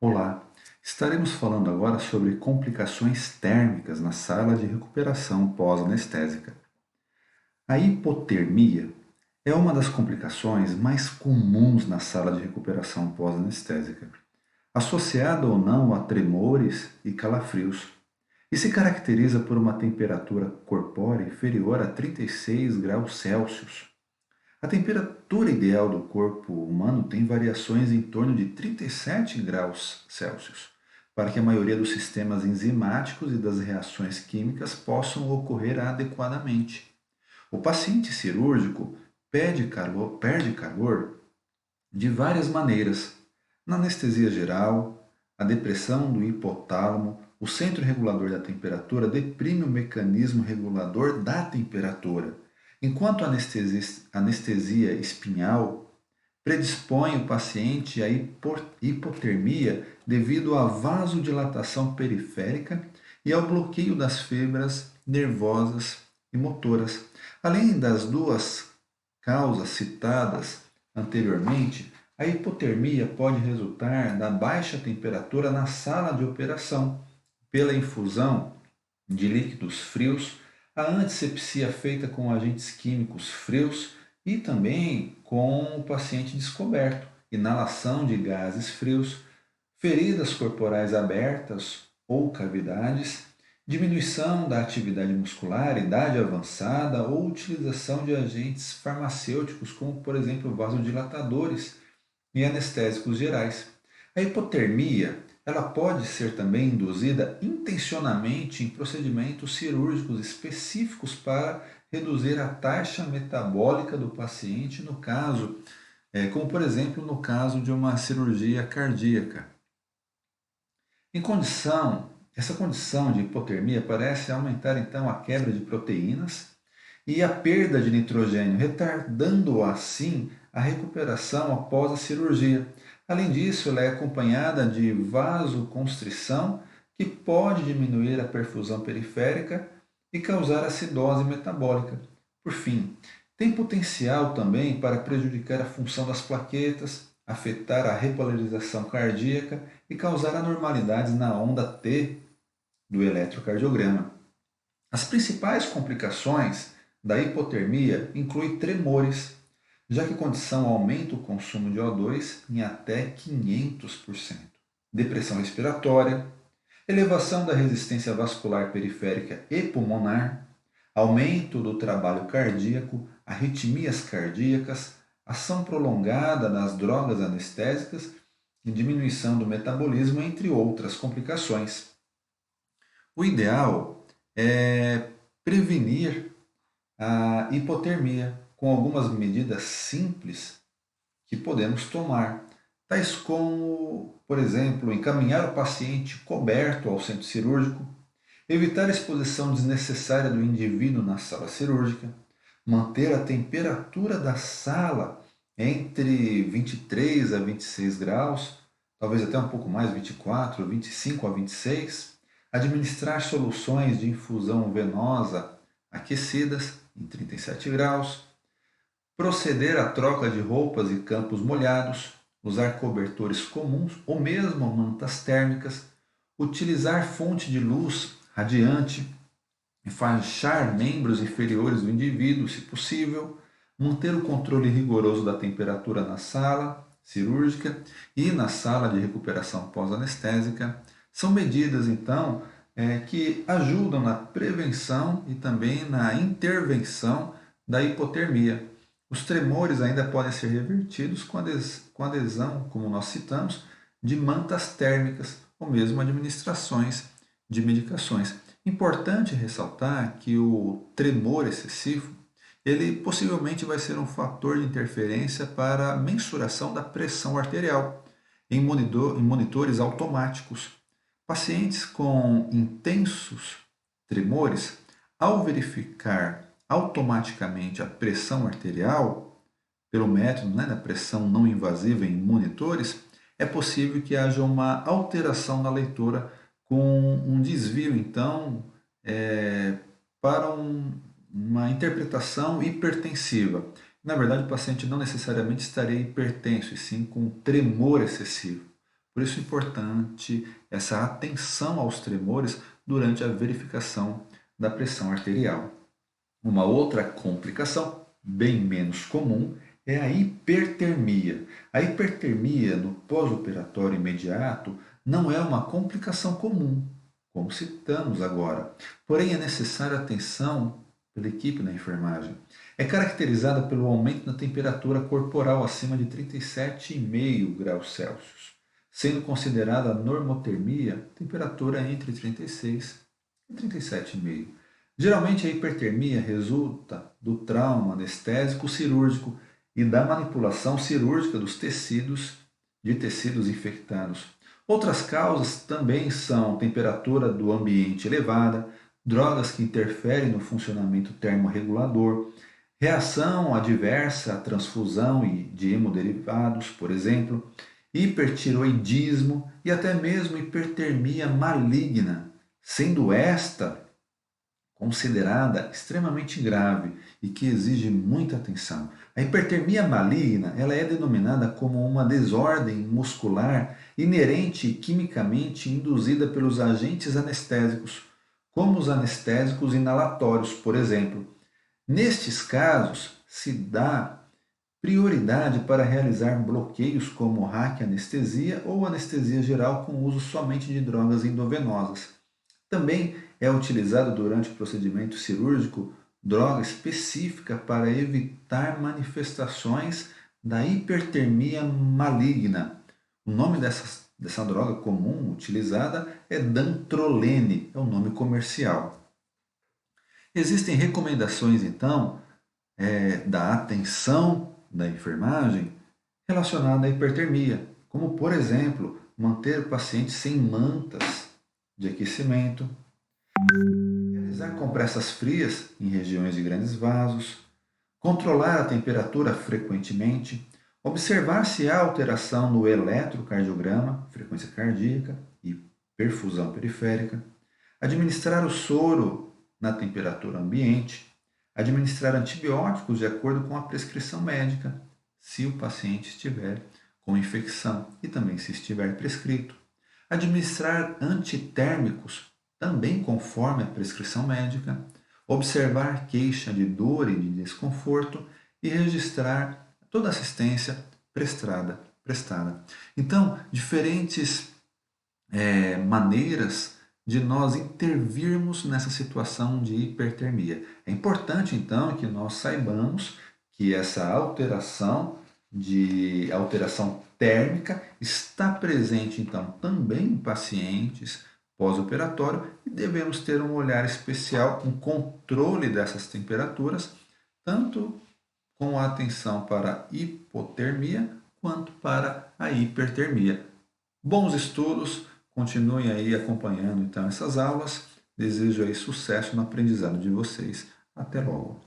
Olá, estaremos falando agora sobre complicações térmicas na sala de recuperação pós-anestésica. A hipotermia é uma das complicações mais comuns na sala de recuperação pós-anestésica, associada ou não a tremores e calafrios, e se caracteriza por uma temperatura corpórea inferior a 36 graus Celsius. A temperatura ideal do corpo humano tem variações em torno de 37 graus Celsius, para que a maioria dos sistemas enzimáticos e das reações químicas possam ocorrer adequadamente. O paciente cirúrgico perde calor de várias maneiras. Na anestesia geral, a depressão do hipotálamo, o centro regulador da temperatura deprime o mecanismo regulador da temperatura, enquanto a anestesia espinhal predispõe o paciente à hipotermia devido à vasodilatação periférica e ao bloqueio das fibras nervosas e motoras. Além das duas causas citadas anteriormente, a hipotermia pode resultar da baixa temperatura na sala de operação, pela infusão de líquidos frios, a antisepsia feita com agentes químicos frios e também com o paciente descoberto, inalação de gases frios, feridas corporais abertas ou cavidades, diminuição da atividade muscular, idade avançada ou utilização de agentes farmacêuticos, como por exemplo vasodilatadores e anestésicos gerais. A hipotermia ela pode ser também induzida intencionalmente em procedimentos cirúrgicos específicos para reduzir a taxa metabólica do paciente, no caso, como por exemplo no caso de uma cirurgia cardíaca. Essa condição de hipotermia parece aumentar então a quebra de proteínas e a perda de nitrogênio, retardando assim a recuperação após a cirurgia. Além disso, ela é acompanhada de vasoconstrição, que pode diminuir a perfusão periférica e causar acidose metabólica. Por fim, tem potencial também para prejudicar a função das plaquetas, afetar a repolarização cardíaca e causar anormalidades na onda T do eletrocardiograma. As principais complicações da hipotermia incluem tremores, já que a condição aumenta o consumo de O2 em até 500%. Depressão respiratória, elevação da resistência vascular periférica e pulmonar, aumento do trabalho cardíaco, arritmias cardíacas, ação prolongada das drogas anestésicas e diminuição do metabolismo, entre outras complicações. O ideal é prevenir a hipotermia com algumas medidas simples que podemos tomar, tais como, por exemplo, encaminhar o paciente coberto ao centro cirúrgico, evitar a exposição desnecessária do indivíduo na sala cirúrgica, manter a temperatura da sala entre 23 a 26 graus, talvez até um pouco mais, 24, 25 a 26, administrar soluções de infusão venosa aquecidas em 37 graus, proceder à troca de roupas e campos molhados, usar cobertores comuns ou mesmo mantas térmicas, utilizar fonte de luz radiante, enfaixar membros inferiores do indivíduo, se possível, manter o controle rigoroso da temperatura na sala cirúrgica e na sala de recuperação pós-anestésica. São medidas, então, que ajudam na prevenção e também na intervenção da hipotermia. Os tremores ainda podem ser revertidos com adesão, como nós citamos, de mantas térmicas ou mesmo administrações de medicações. Importante ressaltar que o tremor excessivo, ele possivelmente vai ser um fator de interferência para a mensuração da pressão arterial em monitores automáticos. Pacientes com intensos tremores, ao verificar automaticamente a pressão arterial, pelo método da pressão não invasiva em monitores, é possível que haja uma alteração na leitura com um desvio, então, para uma interpretação hipertensiva. Na verdade, o paciente não necessariamente estaria hipertenso, e sim com tremor excessivo. Por isso é importante essa atenção aos tremores durante a verificação da pressão arterial. Uma outra complicação, bem menos comum, é a hipertermia. A hipertermia no pós-operatório imediato não é uma complicação comum, como citamos agora. Porém, é necessária atenção pela equipe da enfermagem. É caracterizada pelo aumento da temperatura corporal acima de 37,5 graus Celsius, sendo considerada a normotermia temperatura entre 36 e 37,5. Geralmente a hipertermia resulta do trauma anestésico cirúrgico e da manipulação cirúrgica dos tecidos infectados. Outras causas também são temperatura do ambiente elevada, drogas que interferem no funcionamento termorregulador, reação adversa à transfusão de hemoderivados, por exemplo, hipertiroidismo e até mesmo hipertermia maligna, sendo esta considerada extremamente grave e que exige muita atenção. A hipertermia maligna, ela é denominada como uma desordem muscular inerente quimicamente induzida pelos agentes anestésicos, como os anestésicos inalatórios, por exemplo. Nestes casos, se dá prioridade para realizar bloqueios como raquianestesia ou anestesia geral com uso somente de drogas endovenosas. Também é utilizado durante o procedimento cirúrgico droga específica para evitar manifestações da hipertermia maligna. O nome dessa droga comum utilizada é dantrolene, é o nome comercial. Existem recomendações, então, da atenção da enfermagem relacionada à hipertermia, como, por exemplo, manter o paciente sem mantas de aquecimento, realizar compressas frias em regiões de grandes vasos, controlar a temperatura frequentemente, observar se há alteração no eletrocardiograma, frequência cardíaca e perfusão periférica, administrar o soro na temperatura ambiente, administrar antibióticos de acordo com a prescrição médica, se o paciente estiver com infecção e também se estiver prescrito, administrar antitérmicos também conforme a prescrição médica, observar queixa de dor e de desconforto e registrar toda a assistência prestada. Então, diferentes maneiras de nós intervirmos nessa situação de hipertermia. É importante, então, que nós saibamos que essa alteração térmica está presente, então, também em pacientes pós-operatório e devemos ter um olhar especial com controle dessas temperaturas, tanto com a atenção para a hipotermia quanto para a hipertermia. Bons estudos, continuem aí acompanhando então essas aulas. Desejo aí sucesso no aprendizado de vocês. Até logo.